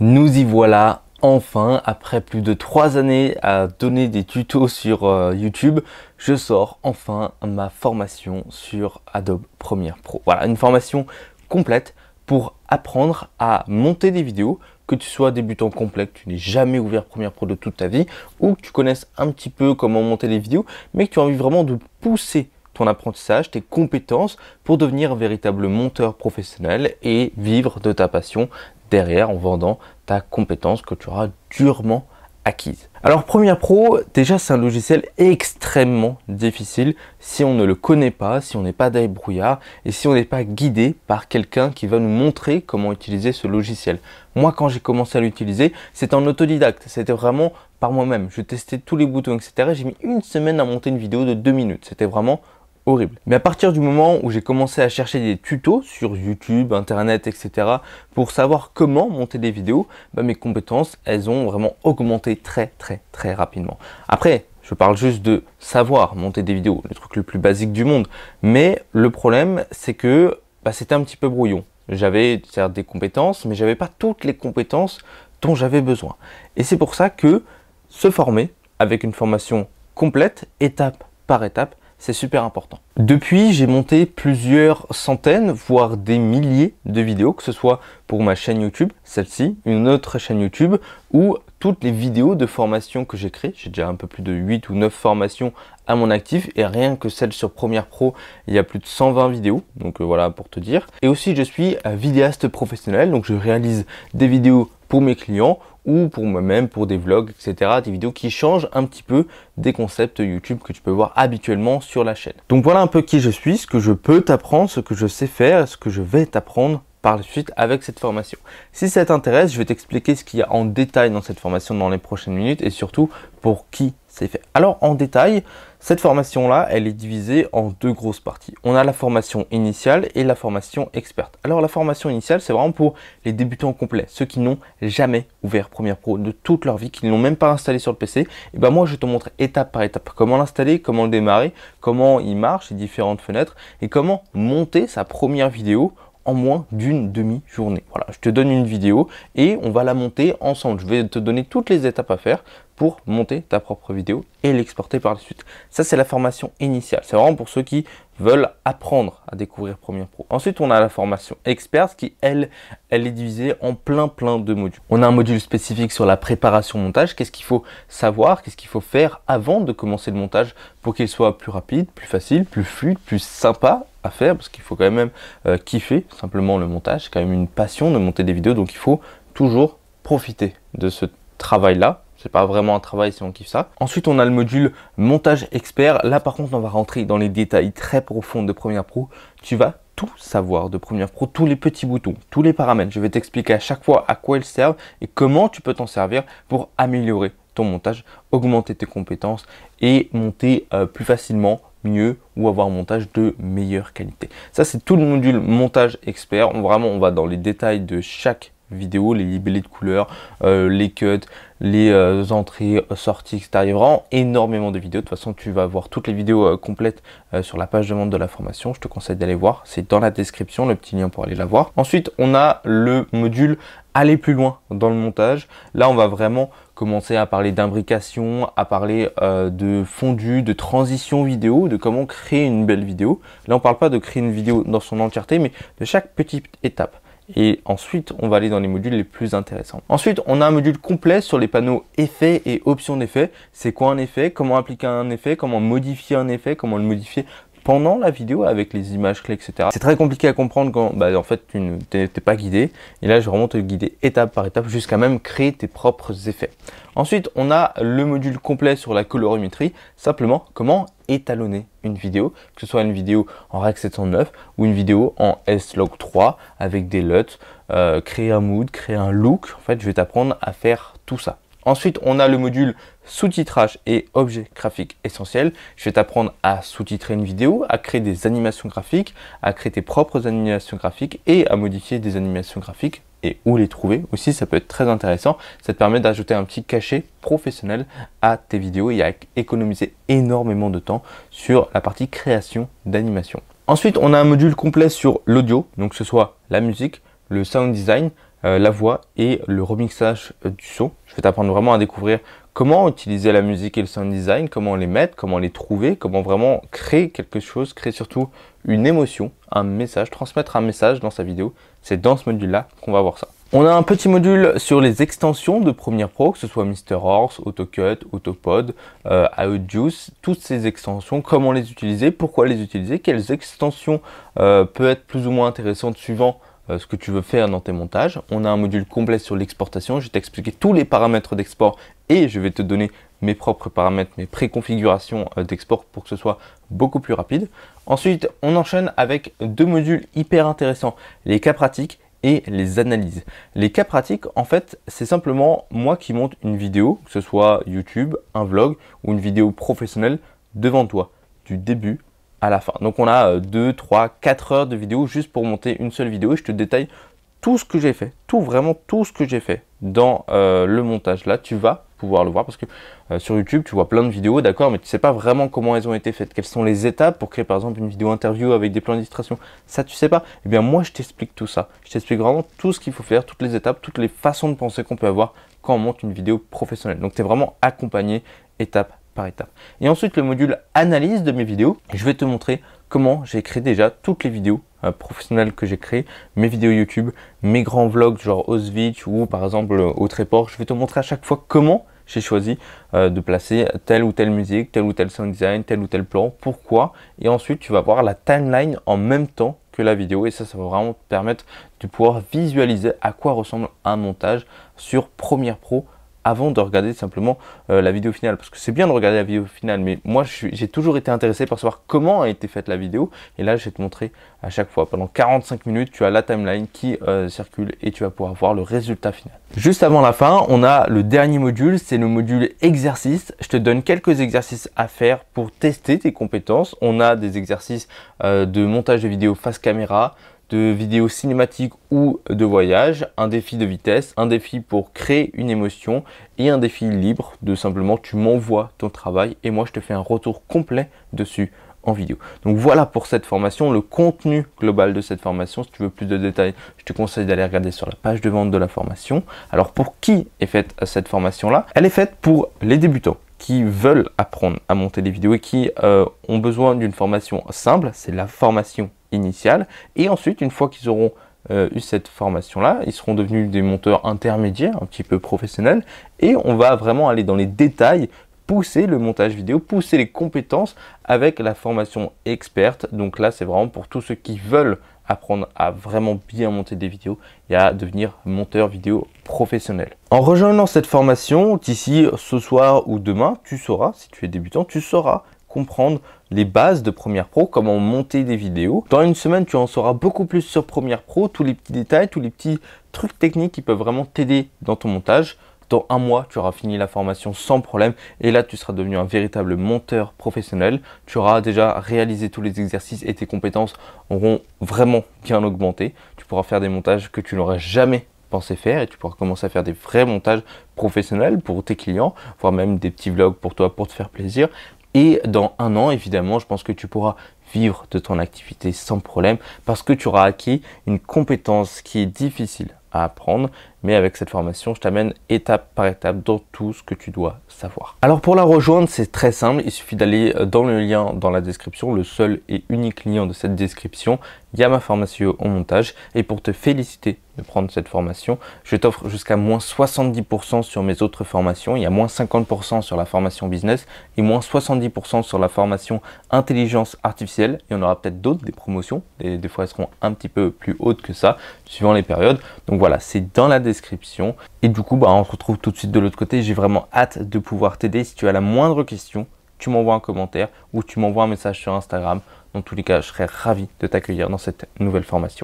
Nous y voilà enfin, après plus de 3 années à donner des tutos sur YouTube, je sors enfin ma formation sur Adobe Premiere Pro. Voilà, une formation complète pour apprendre à monter des vidéos, que tu sois débutant complet, que tu n'aies jamais ouvert Premiere Pro de toute ta vie, ou que tu connaisses un petit peu comment monter des vidéos, mais que tu as envie vraiment de pousser ton apprentissage, tes compétences pour devenir un véritable monteur professionnel et vivre de ta passion derrière en vendant ta compétence que tu auras durement acquise. Alors Premiere Pro, déjà c'est un logiciel extrêmement difficile si on ne le connaît pas, si on n'est pas débrouillard et si on n'est pas guidé par quelqu'un qui va nous montrer comment utiliser ce logiciel. Moi quand j'ai commencé à l'utiliser, c'était en autodidacte, c'était vraiment par moi-même. Je testais tous les boutons, etc. J'ai mis une semaine à monter une vidéo de 2 minutes, c'était vraiment horrible. Mais à partir du moment où j'ai commencé à chercher des tutos sur YouTube, Internet, etc. pour savoir comment monter des vidéos, mes compétences, elles ont vraiment augmenté très rapidement. Après, je parle juste de savoir monter des vidéos, le truc le plus basique du monde. Mais le problème, c'est que c'était un petit peu brouillon. J'avais certes des compétences, mais j'avais pas toutes les compétences dont j'avais besoin. Et c'est pour ça que se former avec une formation complète, étape par étape, c'est super important. Depuis, j'ai monté plusieurs centaines, voire des milliers de vidéos, que ce soit pour ma chaîne YouTube, celle-ci, une autre chaîne YouTube, ou toutes les vidéos de formation que j'ai créées. J'ai déjà un peu plus de 8 ou 9 formations à mon actif, et rien que celle sur Premiere Pro, il y a plus de 120 vidéos, donc voilà pour te dire. Et aussi, je suis vidéaste professionnel, donc je réalise des vidéos pour mes clients, ou pour moi-même, pour des vlogs, etc. Des vidéos qui changent un petit peu des concepts YouTube que tu peux voir habituellement sur la chaîne. Donc voilà un peu qui je suis, ce que je peux t'apprendre, ce que je sais faire, ce que je vais t'apprendre par la suite avec cette formation. Si ça t'intéresse, je vais t'expliquer ce qu'il y a en détail dans cette formation dans les prochaines minutes et surtout pour qui c'est fait. Alors en détail, cette formation-là, elle est divisée en deux grosses parties. On a la formation initiale et la formation experte. Alors la formation initiale, c'est vraiment pour les débutants complets, ceux qui n'ont jamais ouvert Premiere Pro de toute leur vie, qui ne l'ont même pas installé sur le PC. Et ben moi, je te montre étape par étape comment l'installer, comment le démarrer, comment il marche, les différentes fenêtres et comment monter sa première vidéo en moins d'une demi-journée. Voilà, je te donne une vidéo et on va la monter ensemble. Je vais te donner toutes les étapes à faire pour monter ta propre vidéo et l'exporter par la suite. Ça, c'est la formation initiale. C'est vraiment pour ceux qui veulent apprendre à découvrir Premiere Pro. Ensuite, on a la formation experte qui, elle est divisée en plein de modules. On a un module spécifique sur la préparation montage. Qu'est-ce qu'il faut savoir, qu'est-ce qu'il faut faire avant de commencer le montage pour qu'il soit plus rapide, plus facile, plus fluide, plus sympa à faire, parce qu'il faut quand même kiffer simplement le montage. C'est quand même une passion de monter des vidéos, donc il faut toujours profiter de ce travail-là. C'est pas vraiment un travail si on kiffe ça. Ensuite, on a le module montage expert. Là, par contre, on va rentrer dans les détails très profonds de Premiere Pro. Tu vas tout savoir de Premiere Pro, tous les petits boutons, tous les paramètres. Je vais t'expliquer à chaque fois à quoi ils servent et comment tu peux t'en servir pour améliorer ton montage, augmenter tes compétences et monter plus facilement, mieux ou avoir un montage de meilleure qualité. Ça, c'est tout le module montage expert. On va dans les détails de chaque vidéo, les libellés de couleurs, les cuts, les entrées, sorties, etc. Il y a vraiment énormément de vidéos. De toute façon, tu vas voir toutes les vidéos complètes sur la page de vente de la formation. Je te conseille d'aller voir. C'est dans la description, le petit lien pour aller la voir. Ensuite, on a le module aller plus loin dans le montage. Là, on va vraiment commencer à parler d'imbrication, à parler de fondu, de transition vidéo, de comment créer une belle vidéo. Là, on ne parle pas de créer une vidéo dans son entièreté, mais de chaque petite étape. Et ensuite, on va aller dans les modules les plus intéressants. Ensuite, on a un module complet sur les panneaux effets et options d'effets. C'est quoi un effet? Comment appliquer un effet? Comment modifier un effet? Comment le modifier pendant la vidéo avec les images clés, etc. C'est très compliqué à comprendre quand en fait tu n'es pas guidé. Et là, je vais vraiment te guider étape par étape jusqu'à même créer tes propres effets. Ensuite, on a le module complet sur la colorimétrie. Simplement, comment étalonner une vidéo, que ce soit une vidéo en Rec 709 ou une vidéo en S-Log 3 avec des LUT, créer un mood, créer un look. En fait, je vais t'apprendre à faire tout ça. Ensuite, on a le module sous-titrage et objets graphiques essentiels. Je vais t'apprendre à sous-titrer une vidéo, à créer des animations graphiques, à créer tes propres animations graphiques et à modifier des animations graphiques et où les trouver. Aussi, ça peut être très intéressant. Ça te permet d'ajouter un petit cachet professionnel à tes vidéos et à économiser énormément de temps sur la partie création d'animation. Ensuite, on a un module complet sur l'audio, donc que ce soit la musique, le sound design, la voix et le remixage du son. Je vais t'apprendre vraiment à découvrir comment utiliser la musique et le sound design, comment les mettre, comment les trouver, comment vraiment créer quelque chose, créer surtout une émotion, un message, transmettre un message dans sa vidéo. C'est dans ce module-là qu'on va voir ça. On a un petit module sur les extensions de Premiere Pro, que ce soit Mr. Horse, AutoCut, AutoPod, Audius, toutes ces extensions, comment les utiliser, pourquoi les utiliser, quelles extensions peuvent être plus ou moins intéressantes suivant ce que tu veux faire dans tes montages. On a un module complet sur l'exportation, je vais t'expliquer tous les paramètres d'export et je vais te donner mes propres paramètres, mes préconfigurations d'export pour que ce soit beaucoup plus rapide. Ensuite, on enchaîne avec deux modules hyper intéressants, les cas pratiques et les analyses. Les cas pratiques, en fait, c'est simplement moi qui monte une vidéo, que ce soit YouTube, un vlog ou une vidéo professionnelle devant toi, du début à la fin. Donc on a 2, 3, 4 heures de vidéo juste pour monter une seule vidéo et je te détaille tout ce que j'ai fait, vraiment tout ce que j'ai fait dans le montage. Là, tu vas pouvoir le voir parce que sur YouTube, tu vois plein de vidéos, d'accord, mais tu ne sais pas vraiment comment elles ont été faites. Quelles sont les étapes pour créer par exemple une vidéo interview avec des plans d'illustration? Ça, tu sais pas. Eh bien, moi, je t'explique tout ça. Je t'explique vraiment tout ce qu'il faut faire, toutes les étapes, toutes les façons de penser qu'on peut avoir quand on monte une vidéo professionnelle. Donc, tu es vraiment accompagné étape par étape. Et ensuite, le module analyse de mes vidéos. Je vais te montrer comment j'ai créé déjà toutes les vidéos professionnelles que j'ai créées, mes vidéos YouTube, mes grands vlogs genre Auschwitz ou par exemple au Tréport. Je vais te montrer à chaque fois comment j'ai choisi de placer telle ou telle musique, tel ou tel sound design, tel ou tel plan, pourquoi. Et ensuite, tu vas voir la timeline en même temps que la vidéo et ça va vraiment te permettre de pouvoir visualiser à quoi ressemble un montage sur Premiere Pro avant de regarder simplement la vidéo finale. Parce que c'est bien de regarder la vidéo finale, mais moi j'ai toujours été intéressé par savoir comment a été faite la vidéo. Et là, je vais te montrer à chaque fois. Pendant 45 minutes, tu as la timeline qui circule et tu vas pouvoir voir le résultat final. Juste avant la fin, on a le dernier module, c'est le module exercice. Je te donne quelques exercices à faire pour tester tes compétences. On a des exercices de montage de vidéo face caméra, de vidéos cinématiques ou de voyage, un défi de vitesse, un défi pour créer une émotion et un défi libre de simplement tu m'envoies ton travail et moi je te fais un retour complet dessus en vidéo. Donc voilà pour cette formation, le contenu global de cette formation. Si tu veux plus de détails, je te conseille d'aller regarder sur la page de vente de la formation. Alors pour qui est faite cette formation-là? Elle est faite pour les débutants qui veulent apprendre à monter des vidéos et qui ont besoin d'une formation simple, c'est la formation initiale. Et ensuite, une fois qu'ils auront eu cette formation-là, ils seront devenus des monteurs intermédiaires, un petit peu professionnels. Et on va vraiment aller dans les détails, pousser le montage vidéo, pousser les compétences avec la formation experte. Donc là, c'est vraiment pour tous ceux qui veulent apprendre à vraiment bien monter des vidéos et à devenir monteur vidéo professionnel. En rejoignant cette formation, d'ici ce soir ou demain, tu sauras, si tu es débutant, tu sauras comprendre les bases de Premiere Pro, comment monter des vidéos. Dans une semaine, tu en sauras beaucoup plus sur Premiere Pro, tous les petits détails, tous les petits trucs techniques qui peuvent vraiment t'aider dans ton montage. Dans un mois, tu auras fini la formation sans problème et là, tu seras devenu un véritable monteur professionnel. Tu auras déjà réalisé tous les exercices et tes compétences auront vraiment bien augmenté. Tu pourras faire des montages que tu n'aurais jamais pensé faire et tu pourras commencer à faire des vrais montages professionnels pour tes clients, voire même des petits vlogs pour toi, pour te faire plaisir. Et dans un an, évidemment, je pense que tu pourras vivre de ton activité sans problème parce que tu auras acquis une compétence qui est difficile à apprendre. Mais avec cette formation, je t'amène étape par étape dans tout ce que tu dois savoir. Alors pour la rejoindre, c'est très simple. Il suffit d'aller dans le lien dans la description, le seul et unique lien de cette description. Il y a ma formation au montage. Et pour te féliciter de prendre cette formation, je t'offre jusqu'à moins 70% sur mes autres formations. Il y a moins 50% sur la formation business et moins 70% sur la formation intelligence artificielle. Il y en aura peut-être d'autres, des promotions. Des fois, elles seront un petit peu plus hautes que ça, suivant les périodes. Donc voilà, c'est dans la description. Et du coup, on se retrouve tout de suite de l'autre côté. J'ai vraiment hâte de pouvoir t'aider. Si tu as la moindre question, tu m'envoies un commentaire ou tu m'envoies un message sur Instagram. Dans tous les cas, je serai ravi de t'accueillir dans cette nouvelle formation.